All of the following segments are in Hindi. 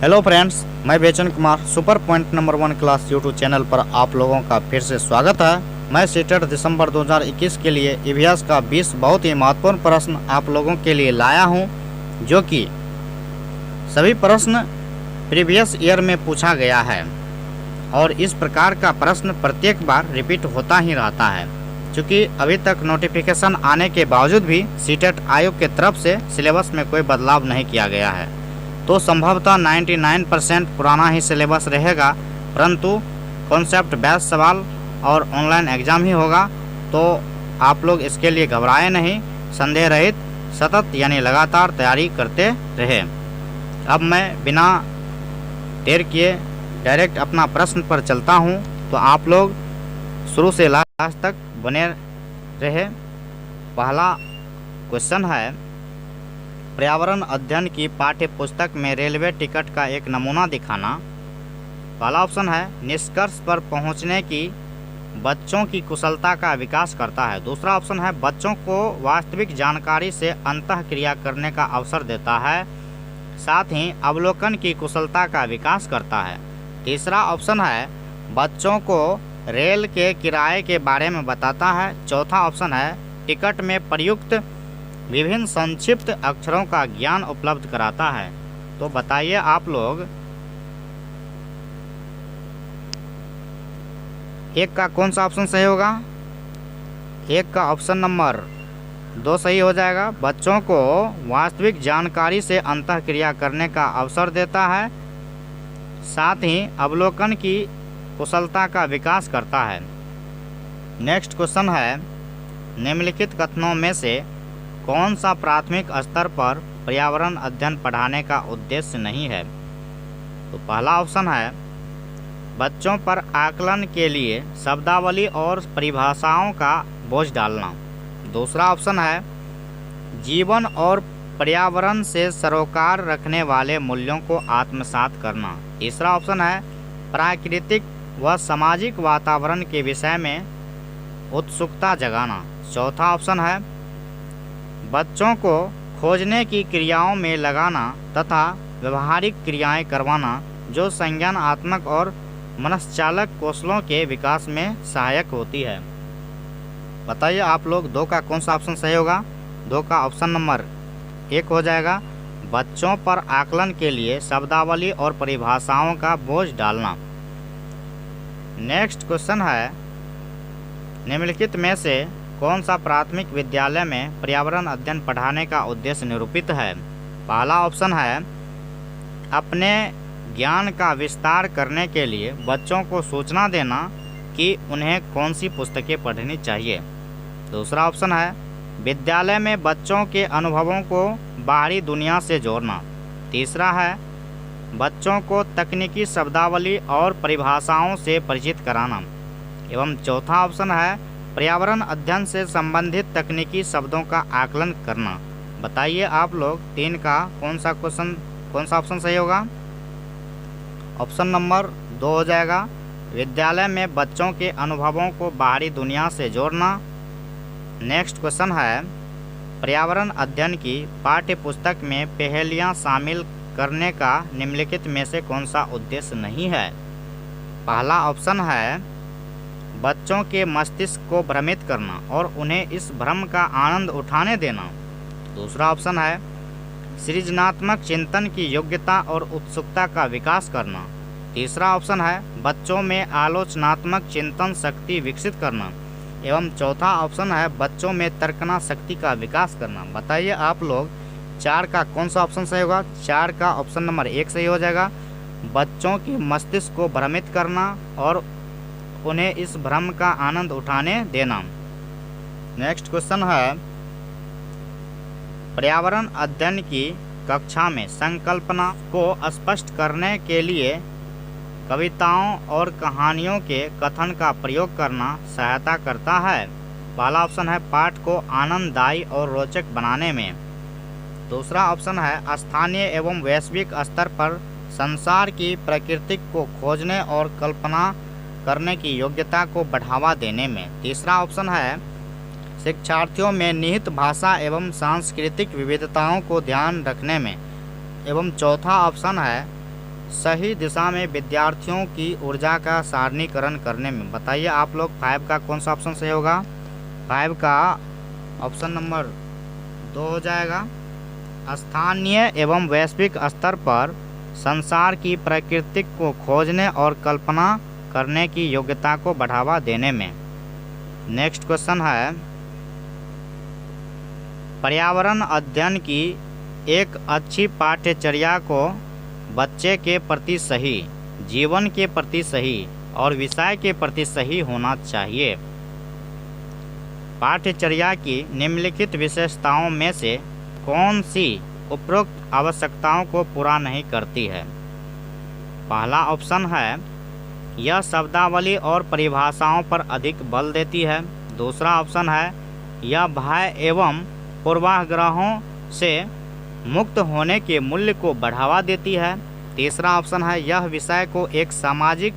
हेलो फ्रेंड्स, मैं बेचन Kumar super point number 1 class YouTube channel पर आप लोगों का फिर से स्वागत है। मैं सीटेट दिसंबर 2021 के लिए ईवीएस का 20 बहुत ही महत्वपूर्ण प्रश्न आप लोगों के लिए लाया हूं, जो कि सभी प्रश्न प्रीवियस ईयर में पूछा गया है और इस प्रकार का प्रश्न प्रत्येक बार रिपीट होता ही रहता है। क्योंकि अभी तक नोटिफिकेशन आने के बावजूद भी सीटेट आयोग के तरफ से सिलेबस में कोई बदलाव नहीं किया गया है, तो संभवतः 99% पुराना ही सिलेबस रहेगा, परंतु कॉन्सेप्ट बेस्ड सवाल और ऑनलाइन एग्ज़ाम ही होगा। तो आप लोग इसके लिए घबराए नहीं, संदेह रहित सतत यानी लगातार तैयारी करते रहे। अब मैं बिना देर किए डायरेक्ट अपना प्रश्न पर चलता हूं, तो आप लोग शुरू से लास्ट तक बने रहे। पहला क्वेश्चन है, पर्यावरण अध्ययन की पाठ्य पुस्तक में रेलवे टिकट का एक नमूना दिखाना। पहला ऑप्शन है निष्कर्ष पर पहुंचने की बच्चों की कुशलता का विकास करता है। दूसरा ऑप्शन है बच्चों को वास्तविक जानकारी से अंतःक्रिया करने का अवसर देता है, साथ ही अवलोकन की कुशलता का विकास करता है। तीसरा ऑप्शन है बच्चों को रेल के किराए के बारे में बताता है। चौथा ऑप्शन है टिकट में प्रयुक्त विभिन्न संक्षिप्त अक्षरों का ज्ञान उपलब्ध कराता है। तो बताइए आप लोग, एक का कौन सा ऑप्शन सही होगा? एक का ऑप्शन नंबर 2 सही हो जाएगा। बच्चों को वास्तविक जानकारी से अंतःक्रिया करने का अवसर देता है, साथ ही अवलोकन की कुशलता का विकास करता है। नेक्स्ट क्वेश्चन है, निम्नलिखित कथनों में से कौन सा प्राथमिक स्तर पर पर्यावरण अध्ययन पढ़ाने का उद्देश्य नहीं है? तो पहला ऑप्शन है बच्चों पर आकलन के लिए शब्दावली और परिभाषाओं का बोझ डालना। दूसरा ऑप्शन है जीवन और पर्यावरण से सरोकार रखने वाले मूल्यों को आत्मसात करना। तीसरा ऑप्शन है प्राकृतिक व सामाजिक वातावरण के विषय में उत्सुकता जगाना। चौथा ऑप्शन है बच्चों को खोजने की क्रियाओं में लगाना तथा व्यवहारिक क्रियाएं करवाना, जो संज्ञानात्मक और मनश्चालक कौशलों के विकास में सहायक होती है। बताइए आप लोग, 2 का कौन सा ऑप्शन सही होगा? 2 का ऑप्शन नंबर 1 हो जाएगा, बच्चों पर आकलन के लिए शब्दावली और परिभाषाओं का बोझ डालना। नेक्स्ट क्वेश्चन है, निम्नलिखित में से कौन सा प्राथमिक विद्यालय में पर्यावरण अध्ययन पढ़ाने का उद्देश्य निरूपित है? पहला ऑप्शन है अपने ज्ञान का विस्तार करने के लिए बच्चों को सूचना देना कि उन्हें कौन सी पुस्तकें पढ़नी चाहिए। दूसरा ऑप्शन है विद्यालय में बच्चों के अनुभवों को बाहरी दुनिया से जोड़ना। तीसरा है बच्चों को तकनीकी शब्दावली और परिभाषाओं से परिचित कराना। एवं चौथा ऑप्शन है पर्यावरण अध्ययन से संबंधित तकनीकी शब्दों का आकलन करना। बताइए आप लोग, 3 का कौन सा ऑप्शन सही होगा? ऑप्शन नंबर 2 हो जाएगा, विद्यालय में बच्चों के अनुभवों को बाहरी दुनिया से जोड़ना। नेक्स्ट क्वेश्चन है, पर्यावरण अध्ययन की पाठ्य पुस्तक में पहेलियाँ शामिल करने का निम्नलिखित में से कौन सा उद्देश्य नहीं है? पहला ऑप्शन है बच्चों के मस्तिष्क को भ्रमित करना और उन्हें इस भ्रम का आनंद उठाने देना। दूसरा ऑप्शन है सृजनात्मक चिंतन की योग्यता और उत्सुकता का विकास करना। तीसरा ऑप्शन है बच्चों में आलोचनात्मक चिंतन शक्ति विकसित करना। एवं चौथा ऑप्शन है बच्चों में तर्कना शक्ति का विकास करना। बताइए आप लोग, 4 का कौन सा ऑप्शन सही होगा? 4 का ऑप्शन नंबर 1 सही हो जाएगा, बच्चों के मस्तिष्क को भ्रमित करना और उन्हें इस भ्रम का आनंद उठाने देना। नेक्स्ट क्वेश्चन है, पर्यावरण अध्ययन की कक्षा में संकल्पना को स्पष्ट करने के लिए कविताओं और कहानियों के कथन का प्रयोग करना सहायता करता है। पहला ऑप्शन है पाठ को आनंददायी और रोचक बनाने में। दूसरा ऑप्शन है स्थानीय एवं वैश्विक स्तर पर संसार की प्रकृति को खोजने और कल्पना करने की योग्यता को बढ़ावा देने में। तीसरा ऑप्शन है शिक्षार्थियों में निहित भाषा एवं सांस्कृतिक विविधताओं को ध्यान रखने में। एवं चौथा ऑप्शन है सही दिशा में विद्यार्थियों की ऊर्जा का सारणीकरण करने में। बताइए आप लोग 5 का कौन सा ऑप्शन सही होगा? 5 का ऑप्शन नंबर 2 हो जाएगा। स्थानीय एवं वैश्विक स्तर पर संसार की प्रकृति को खोजने और कल्पना करने की योग्यता को बढ़ावा देने में। नेक्स्ट क्वेश्चन है, पर्यावरण अध्ययन की एक अच्छी पाठ्यचर्या को बच्चे के प्रति सही, जीवन के प्रति सही और विषय के प्रति सही होना चाहिए। पाठ्यचर्या की निम्नलिखित विशेषताओं में से कौन सी उपरोक्त आवश्यकताओं को पूरा नहीं करती है? पहला ऑप्शन है, यह शब्दावली और परिभाषाओं पर अधिक बल देती है। दूसरा ऑप्शन है, यह भय एवं पूर्वाग्रहों से मुक्त होने के मूल्य को बढ़ावा देती है। तीसरा ऑप्शन है, यह विषय को एक सामाजिक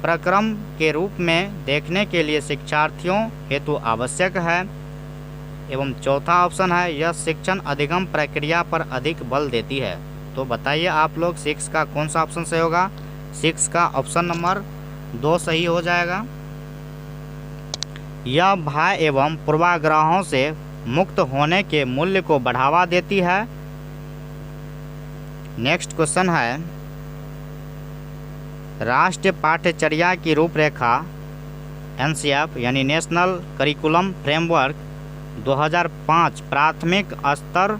प्रक्रम के रूप में देखने के लिए शिक्षार्थियों हेतु आवश्यक है। एवं चौथा ऑप्शन है, यह शिक्षण अधिगम प्रक्रिया पर अधिक बल देती है। तो बताइए आप लोग 6 का कौन सा ऑप्शन सही होगा? 6 का ऑप्शन नंबर 2 सही हो जाएगा। यह भय एवं पूर्वाग्रहों से मुक्त होने के मूल्य को बढ़ावा देती है। नेक्स्ट क्वेश्चन है, राष्ट्रीय पाठ्यचर्या की रूपरेखा NCF यानी नेशनल करिकुलम फ्रेमवर्क 2005 प्राथमिक स्तर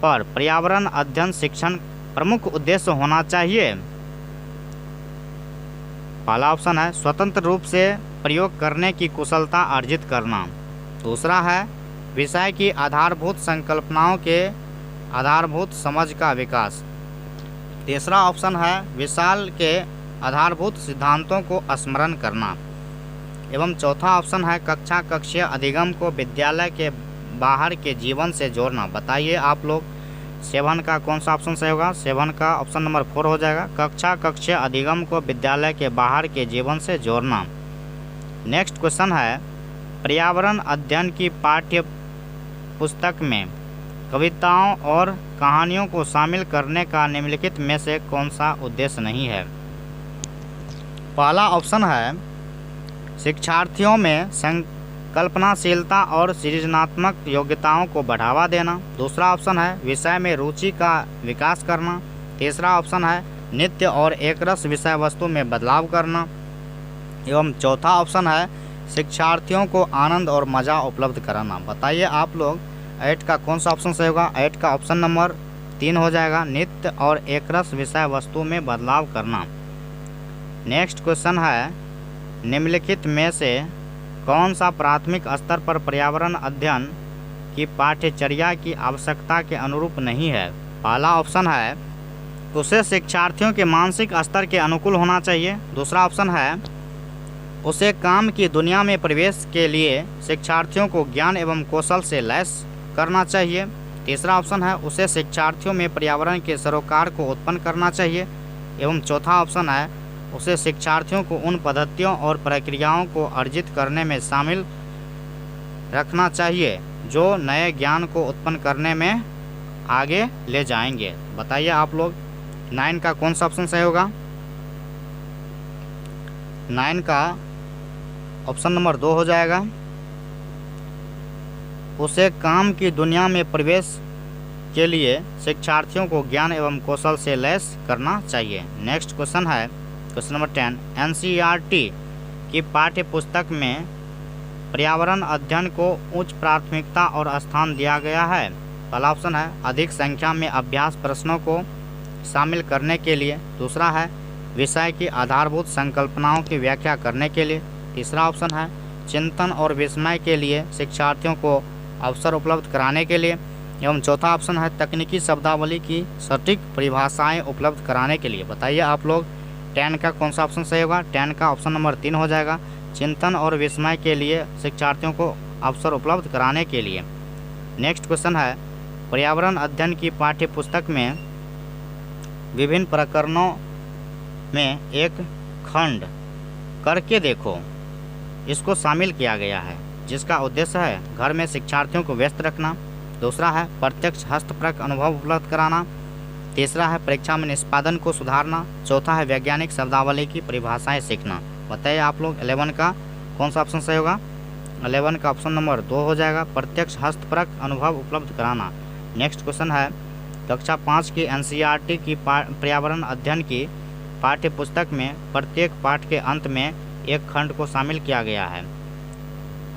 पर पर्यावरण अध्ययन शिक्षण प्रमुख उद्देश्य होना चाहिए। पहला ऑप्शन है, स्वतंत्र रूप से प्रयोग करने की कुशलता अर्जित करना। दूसरा है, विषय की आधारभूत संकल्पनाओं के आधारभूत समझ का विकास। तीसरा ऑप्शन है, विशाल के आधारभूत सिद्धांतों को स्मरण करना। एवं चौथा ऑप्शन है, कक्षीय अधिगम को विद्यालय के बाहर के जीवन से जोड़ना। बताइए आप लोग 7 का कौन सा ऑप्शन सही होगा? 7 का ऑप्शन नंबर 4 हो जाएगा। कक्षीय अधिगम को विद्यालय के बाहर के जीवन से जोड़ना। नेक्स्ट क्वेश्चन है, पर्यावरण अध्ययन की पाठ्य पुस्तक में कविताओं और कहानियों को शामिल करने का निम्नलिखित में से कौन सा उद्देश्य नहीं है? पहला ऑप्शन है, शिक्षार्थियों में संकल्पनाशीलता और सृजनात्मक योग्यताओं को बढ़ावा देना। दूसरा ऑप्शन है, विषय में रुचि का विकास करना। तीसरा ऑप्शन है, नित्य और एकरस विषय वस्तु में बदलाव करना। एवं चौथा ऑप्शन है, शिक्षार्थियों को आनंद और मज़ा उपलब्ध कराना। बताइए आप लोग 8 का कौन सा ऑप्शन सही होगा? 8 का ऑप्शन नंबर 3 हो जाएगा। नित्य और एकरस विषय वस्तु में बदलाव करना। नेक्स्ट क्वेश्चन है, निम्नलिखित में से कौन सा प्राथमिक स्तर पर पर्यावरण अध्ययन की पाठ्यचर्या की आवश्यकता के अनुरूप नहीं है? पहला ऑप्शन है, उसे शिक्षार्थियों के मानसिक स्तर के अनुकूल होना चाहिए। दूसरा ऑप्शन है, उसे काम की दुनिया में प्रवेश के लिए शिक्षार्थियों को ज्ञान एवं कौशल से लैस करना चाहिए। तीसरा ऑप्शन है, उसे शिक्षार्थियों में पर्यावरण के सरोकार को उत्पन्न करना चाहिए। एवं चौथा ऑप्शन है, उसे शिक्षार्थियों को उन पद्धतियों और प्रक्रियाओं को अर्जित करने में शामिल रखना चाहिए जो नए ज्ञान को उत्पन्न करने में आगे ले जाएंगे। बताइए आप लोग 9 का कौन सा ऑप्शन सही होगा? 9 का ऑप्शन नंबर 2 हो जाएगा। उसे काम की दुनिया में प्रवेश के लिए शिक्षार्थियों को ज्ञान एवं कौशल से लैस करना चाहिए। नेक्स्ट क्वेश्चन है क्वेश्चन नंबर 10, NCERT की पाठ्य पुस्तक में पर्यावरण अध्ययन को उच्च प्राथमिकता और स्थान दिया गया है। पहला ऑप्शन है, अधिक संख्या में अभ्यास प्रश्नों को शामिल करने के लिए। दूसरा है, विषय की आधारभूत संकल्पनाओं की व्याख्या करने के लिए। तीसरा ऑप्शन है, चिंतन और विस्मय के लिए शिक्षार्थियों को अवसर उपलब्ध कराने के लिए। एवं चौथा ऑप्शन है, तकनीकी शब्दावली की सटीक परिभाषाएं उपलब्ध कराने के लिए। बताइए आप लोग 10 का कौन सा ऑप्शन सही होगा? 10 का ऑप्शन नंबर 3 हो जाएगा। चिंतन और विस्मय के लिए शिक्षार्थियों को अवसर उपलब्ध कराने के लिए। नेक्स्ट क्वेश्चन है, पर्यावरण अध्ययन की पाठ्य पुस्तक में विभिन्न प्रकरणों में एक खंड करके देखो इसको शामिल किया गया है, जिसका उद्देश्य है घर में शिक्षार्थियों को व्यस्त रखना। दूसरा है, प्रत्यक्ष हस्तप्रक अनुभव उपलब्ध कराना। तीसरा है परीक्षा में निष्पादन को सुधारना। चौथा है वैज्ञानिक शब्दावली की परिभाषाएं सीखना। बताइए आप लोग 11 का कौन सा ऑप्शन सही होगा। 11 का ऑप्शन नंबर 2 हो जाएगा, प्रत्यक्ष हस्तपरक अनुभव उपलब्ध कराना। नेक्स्ट क्वेश्चन है कक्षा 5 की NCERT की पर्यावरण अध्ययन की पाठ्य पुस्तक में प्रत्येक पाठ के अंत में एक खंड को शामिल किया गया है।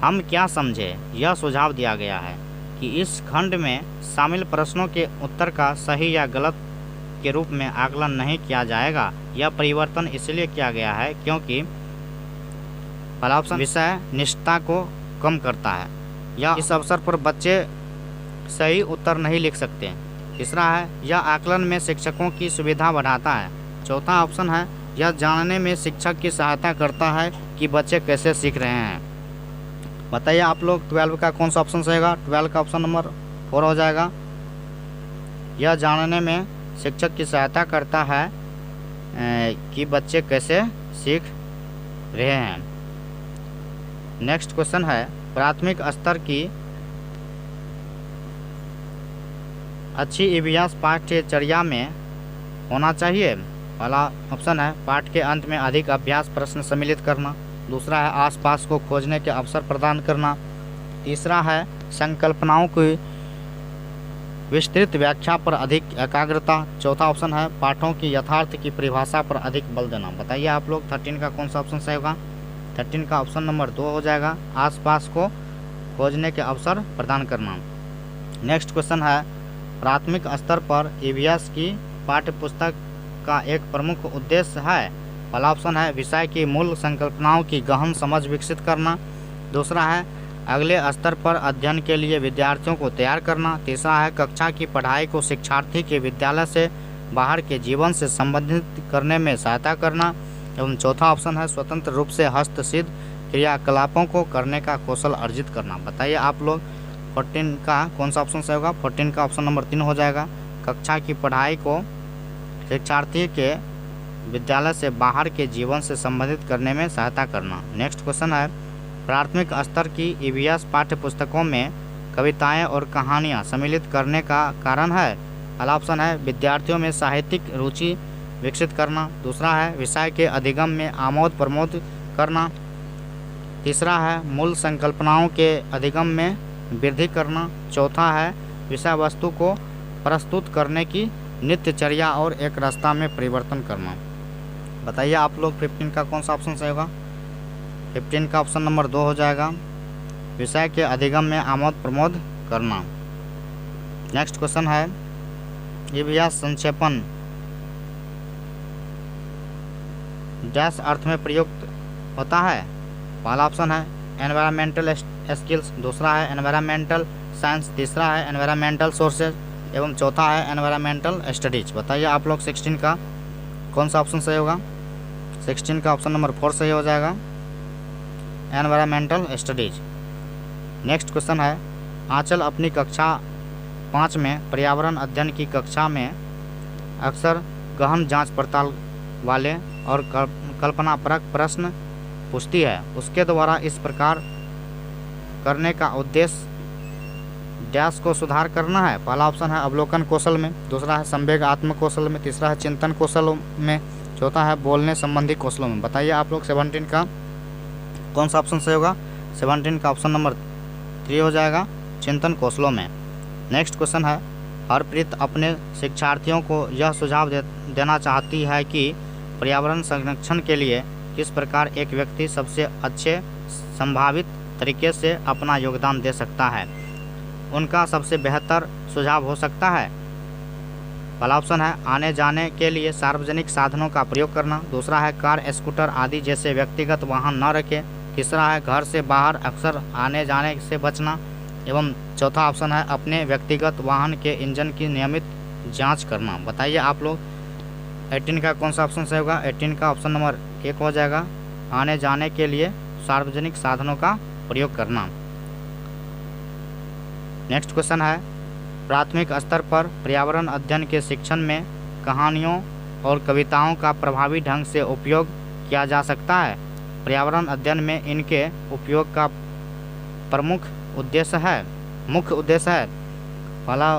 हम क्या समझे, यह सुझाव दिया गया है कि इस खंड में शामिल प्रश्नों के उत्तर का सही या गलत के रूप में आकलन नहीं किया जाएगा। यह परिवर्तन इसलिए किया गया है क्योंकि पहला ऑप्शन विषय निष्ठा को कम करता है या इस अवसर पर बच्चे सही उत्तर नहीं लिख सकते। तीसरा है यह आकलन में शिक्षकों की सुविधा बढ़ाता है। चौथा ऑप्शन है यह जानने में शिक्षक की सहायता करता है कि बच्चे कैसे सीख रहे हैं। बताइए आप लोग 12 का कौन सा ऑप्शन सही होगा। 12 का ऑप्शन नंबर 4 हो जाएगा, यह जानने में शिक्षक की सहायता करता है कि बच्चे कैसे सीख रहे हैं। नेक्स्ट क्वेश्चन है प्राथमिक स्तर की अच्छी EVS पाठ्यचर्या में होना चाहिए। पहला ऑप्शन है पाठ के अंत में अधिक अभ्यास प्रश्न सम्मिलित करना। दूसरा है आसपास को खोजने के अवसर प्रदान करना। तीसरा है संकल्पनाओं की विस्तृत व्याख्या पर अधिक एकाग्रता। चौथा ऑप्शन है पाठों की यथार्थ की परिभाषा पर अधिक बल देना। बताइए आप लोग 13 का कौन सा ऑप्शन सही होगा। 13 का ऑप्शन नंबर 2 हो जाएगा, आसपास को खोजने के अवसर प्रदान करना। नेक्स्ट क्वेश्चन है प्राथमिक स्तर पर EVS की पाठ्य पुस्तक का एक प्रमुख उद्देश्य है। पहला ऑप्शन है विषय की मूल संकल्पनाओं की गहन समझ विकसित करना। दूसरा है अगले स्तर पर अध्ययन के लिए विद्यार्थियों को तैयार करना। तीसरा है कक्षा की पढ़ाई को शिक्षार्थी के विद्यालय से बाहर के जीवन से संबंधित करने में सहायता करना। एवं चौथा ऑप्शन है स्वतंत्र रूप से हस्तसिद्ध क्रियाकलापों को करने का कौशल अर्जित करना। बताइए आप लोग 14 का कौन सा ऑप्शन सही होगा। 14 का ऑप्शन नंबर 3 हो जाएगा, कक्षा की पढ़ाई को शिक्षार्थी के विद्यालय से बाहर के जीवन से संबंधित करने में सहायता करना। नेक्स्ट क्वेश्चन है प्राथमिक स्तर की EVS पाठ्य पुस्तकों में कविताएं और कहानियां सम्मिलित करने का कारण है। पहला ऑप्शन है विद्यार्थियों में साहित्यिक रुचि विकसित करना। दूसरा है विषय के अधिगम में आमोद प्रमोद करना। तीसरा है मूल संकल्पनाओं के अधिगम में वृद्धि करना। चौथा है विषय वस्तु को प्रस्तुत करने की नित्यचर्या और एक रास्ता में परिवर्तन करना। बताइए आप लोग 15 का कौन सा ऑप्शन सही होगा। 15 का ऑप्शन नंबर 2 हो जाएगा, विषय के अधिगम में आमोद प्रमोद करना। नेक्स्ट क्वेश्चन है EVS संक्षेपण डैश अर्थ में प्रयुक्त होता है। पहला ऑप्शन है एनवायरमेंटल स्किल्स, दूसरा है एनवायरमेंटल साइंस, तीसरा है एनवायरमेंटल सोर्सेज एवं चौथा है एनवायरमेंटल स्टडीज। बताइए आप लोग 16 का कौन सा ऑप्शन सही होगा। 16 का ऑप्शन नंबर 4 सही हो जाएगा, एनवायरमेंटल स्टडीज। नेक्स्ट क्वेश्चन है आंचल अपनी कक्षा 5 में पर्यावरण अध्ययन की कक्षा में अक्सर गहन जांच पड़ताल वाले और कल्पनापरक प्रश्न पूछती है। उसके द्वारा इस प्रकार करने का उद्देश्य डैश को सुधार करना है। पहला ऑप्शन है अवलोकन कौशल में, दूसरा है संवेगात्मक कौशल में, तीसरा है चिंतन कौशल में, चौथा है बोलने संबंधी कौशलों में। बताइए आप लोग 17 का कौन सा ऑप्शन सही होगा। 17 का ऑप्शन नंबर 3 हो जाएगा, चिंतन कौशलों में। नेक्स्ट क्वेश्चन है हरप्रीत अपने शिक्षार्थियों को यह सुझाव देना चाहती है कि पर्यावरण संरक्षण के लिए किस प्रकार एक व्यक्ति सबसे अच्छे संभावित तरीके से अपना योगदान दे सकता है। उनका सबसे बेहतर सुझाव हो सकता है। पहला ऑप्शन है आने जाने के लिए सार्वजनिक साधनों का प्रयोग करना, दूसरा है कार स्कूटर आदि जैसे व्यक्तिगत वाहन न रखें, तीसरा है घर से बाहर अक्सर आने जाने से बचना एवं चौथा ऑप्शन है अपने व्यक्तिगत वाहन के इंजन की नियमित जांच करना। बताइए आप लोग 18 का कौन सा ऑप्शन सही होगा। 18 का ऑप्शन नंबर 1 हो जाएगा, आने जाने के लिए सार्वजनिक साधनों का प्रयोग करना। नेक्स्ट क्वेश्चन है प्राथमिक स्तर पर पर्यावरण अध्ययन के शिक्षण में कहानियों और कविताओं का प्रभावी ढंग से उपयोग किया जा सकता है। पर्यावरण अध्ययन में इनके उपयोग का मुख्य उद्देश्य है। पहला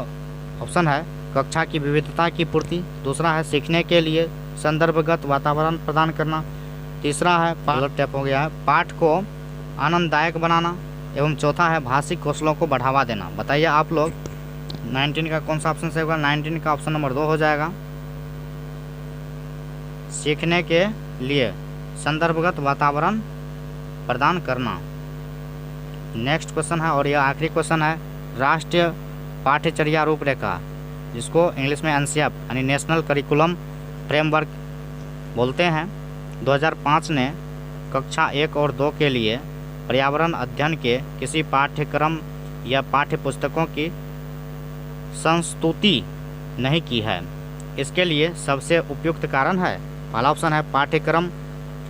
ऑप्शन है कक्षा की विविधता की पूर्ति। दूसरा है सीखने के लिए संदर्भगत वातावरण प्रदान करना। तीसरा है टैप हो गया है पाठ को आनंददायक बनाना। एवं चौथा है भाषिक कौशलों को बढ़ावा देना। बताइए आप लोग 19 का कौन सा ऑप्शन सही होगा? 19 का ऑप्शन नंबर 2 हो जाएगा, सीखने के लिए संदर्भगत वातावरण प्रदान करना। नेक्स्ट क्वेश्चन है और यह आखिरी क्वेश्चन है, राष्ट्रीय पाठ्यचर्या रूपरेखा, जिसको इंग्लिश में एनसीएफ यानी नेशनल करिकुलम फ्रेमवर्क बोलते हैं, 2005 ने कक्षा 1 और 2 के लिए पर्यावरण अध्ययन के किसी पाठ्यक्रम या पाठ्य पुस्तकों की संस्तुति नहीं की है। इसके लिए सबसे उपयुक्त कारण है, पहला ऑप्शन है पाठ्यक्रम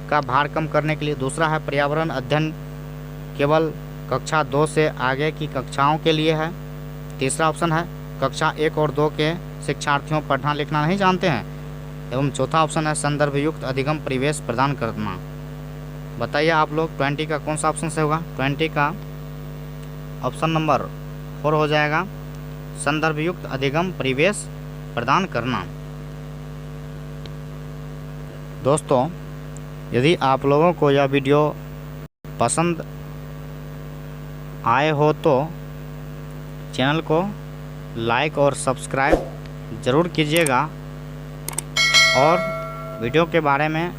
का भार कम करने के लिए। दूसरा है पर्यावरण अध्ययन केवल कक्षा 2 से आगे की कक्षाओं के लिए है। तीसरा ऑप्शन है कक्षा 1 और 2 के शिक्षार्थियों पढ़ना लिखना नहीं जानते हैं। एवं चौथा ऑप्शन है संदर्भ युक्त अधिगम परिवेश प्रदान करना। बताइए आप लोग 20 का कौन सा ऑप्शन से होगा? 20 का ऑप्शन नंबर 4 हो जाएगा, संदर्भ युक्त अधिगम परिवेश प्रदान करना। दोस्तों, यदि आप लोगों को यह वीडियो पसंद आए हो तो चैनल को लाइक और सब्सक्राइब ज़रूर कीजिएगा और वीडियो के बारे में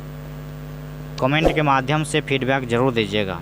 कमेंट के माध्यम से फीडबैक ज़रूर दीजिएगा।